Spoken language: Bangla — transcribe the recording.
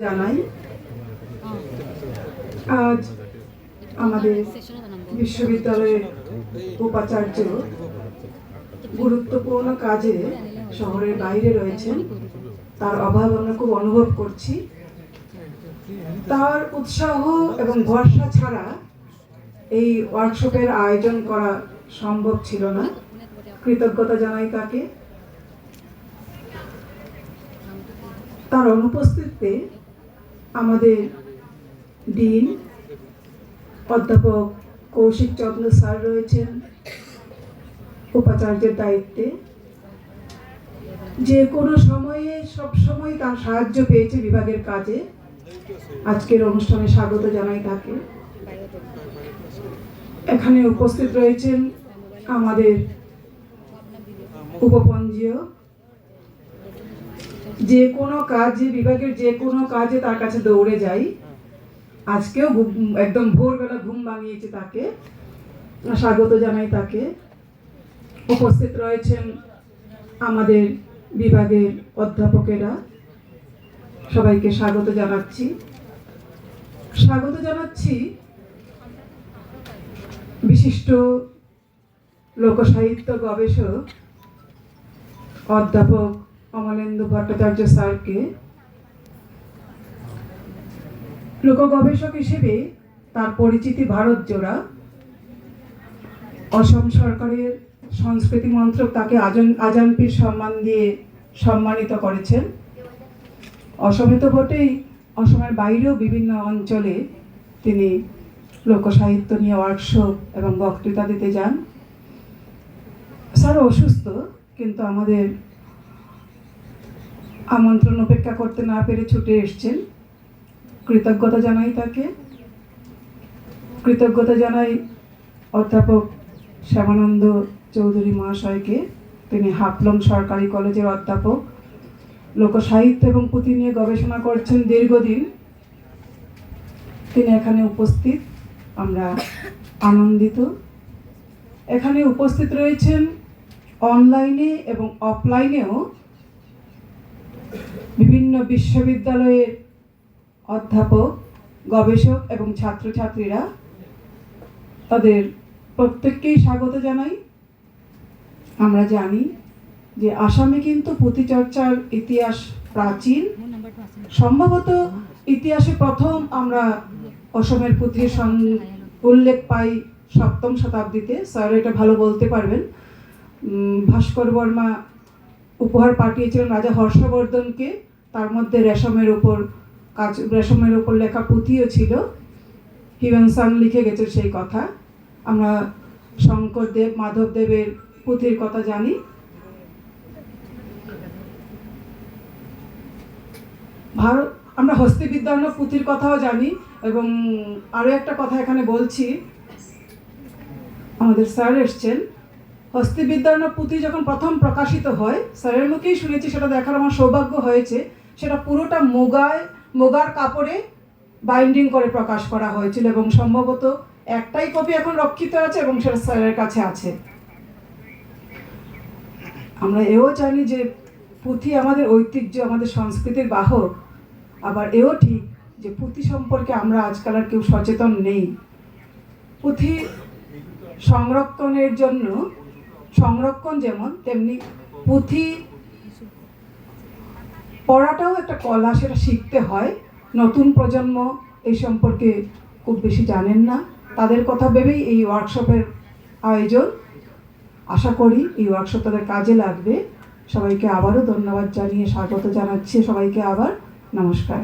জানাই আজ আমাদের বিশ্ববিদ্যালয়ের উপাচার্য গুরুত্বপূর্ণ কাজে শহরের বাইরে রয়েছেন। তার অভাব আমরা খুব অনুভব করছি। তার উৎসাহ এবং ভরসা ছাড়া এই ওয়ার্কশপের আয়োজন করা সম্ভব ছিল না। কৃতজ্ঞতা জানাই তাকে। তার অনুপস্থিতিতে আমাদের ডিন অধ্যাপক কৌশিক চন্দ্র স্যার রয়েছেন উপাচার্যের দায়িত্বে। যে কোনো সময়ে সব সময় তার সাহায্য পেয়েছে বিভাগের কাজে। আজকের অনুষ্ঠানে স্বাগত জানাই তাকে। এখানে উপস্থিত রয়েছেন আমাদের উপপঞ্জীয়। যে কোনো কাজে বিভাগের যে কোনো কাজে তার কাছে দৌড়ে যাই। আজকেও একদম ভোরবেলা ঘুম ভাঙিয়েছে তাকে। স্বাগত জানাই তাকে। উপস্থিত রয়েছেন আমাদের বিভাগের অধ্যাপকেরা। সবাইকে স্বাগত জানাচ্ছি। স্বাগত জানাচ্ছি বিশিষ্ট লোকসাহিত্য গবেষক অধ্যাপক অমলেন্দু ভট্টাচার্য স্যারকে। লোক গবেষক হিসেবে তার পরিচিতি ভারত জোড়া। অসম সরকারের সংস্কৃতি মন্ত্রক তাকে আজানপীর সম্মান দিয়ে সম্মানিত করেছেন। অসমে তো বটেই, অসমের বাইরেও বিভিন্ন অঞ্চলে তিনি লোকসাহিত্য নিয়ে ওয়ার্কশপ এবং বক্তৃতা দিতে যান। স্যার অসুস্থ, কিন্তু আমাদের আমন্ত্রণ উপেক্ষা করতে না পেরে ছুটে এসছেন। কৃতজ্ঞতা জানাই তাকে। কৃতজ্ঞতা জানাই অধ্যাপক শ্যামানন্দ চৌধুরী মহাশয়কে। তিনি হাফলং সরকারি কলেজের অধ্যাপক। লোকসাহিত্য এবং পুঁথি নিয়ে গবেষণা করছেন দীর্ঘদিন। তিনি এখানে উপস্থিত, আমরা আনন্দিত। এখানে উপস্থিত রয়েছেন অনলাইনে এবং অফলাইনেও বিভিন্ন বিশ্ববিদ্যালয়ের অধ্যাপক, গবেষক এবং ছাত্রছাত্রীরা। তাদের প্রত্যেককেই স্বাগত জানাই। আমরা জানি যে আসামে কিন্তু পুঁথি চর্চার ইতিহাস প্রাচীন। সম্ভবত ইতিহাসে প্রথম আমরা অসমের পুঁথির উল্লেখ পাই 7ম শতাব্দীতে। স্যার এটা ভালো বলতে পারবেন। ভাস্কর বর্মা উপহার পাঠিয়েছিলেন রাজা হর্ষবর্ধনকে। তার মধ্যে রেশমের উপর লেখা পুঁথিও ছিল। হিউয়েনসাং লিখে গেছে সেই কথা। আমরা শঙ্করদেব, মাধবদেবের পুঁথির কথা জানি। আমরা হস্তিবিদ্যার্ণ পুঁথির কথাও জানি। এবং আরও একটা কথা এখানে বলছি, আমাদের স্যার এসছেন। হস্তিবিদ্যার্ণ পুঁথি যখন প্রথম প্রকাশিত হয়, স্যারের মুখেই শুনেছি, সেটা দেখার আমার সৌভাগ্য হয়েছে। সেটা পুরোটা মুগার কাপড়ে বাইন্ডিং করে প্রকাশ করা হয়েছিল এবং সম্ভবত একটাই কপি এখন রক্ষিত আছে এবং সেটা স্যারের কাছে আছে। আমরা এও জানি যে পুঁথি আমাদের ঐতিহ্য, আমাদের সংস্কৃতির বাহক। আবার এও ঠিক যে পুঁথি সম্পর্কে আমরা আজকাল আর কেউ সচেতন নেই। পুঁথি সংরক্ষণের জন্য সংরক্ষণ যেমন, তেমনি পুঁথি পড়াটাও একটা কলা, সেটা শিখতে হয়। নতুন প্রজন্ম এই সম্পর্কে খুব বেশি জানেন না। তাদের কথা ভেবেই এই ওয়ার্কশপের আয়োজন। আশা করি এই ওয়ার্কশপ তাদের কাজে লাগবে। সবাইকে আবারও ধন্যবাদ জানিয়ে স্বাগত জানাচ্ছি। সবাইকে আবার নমস্কার।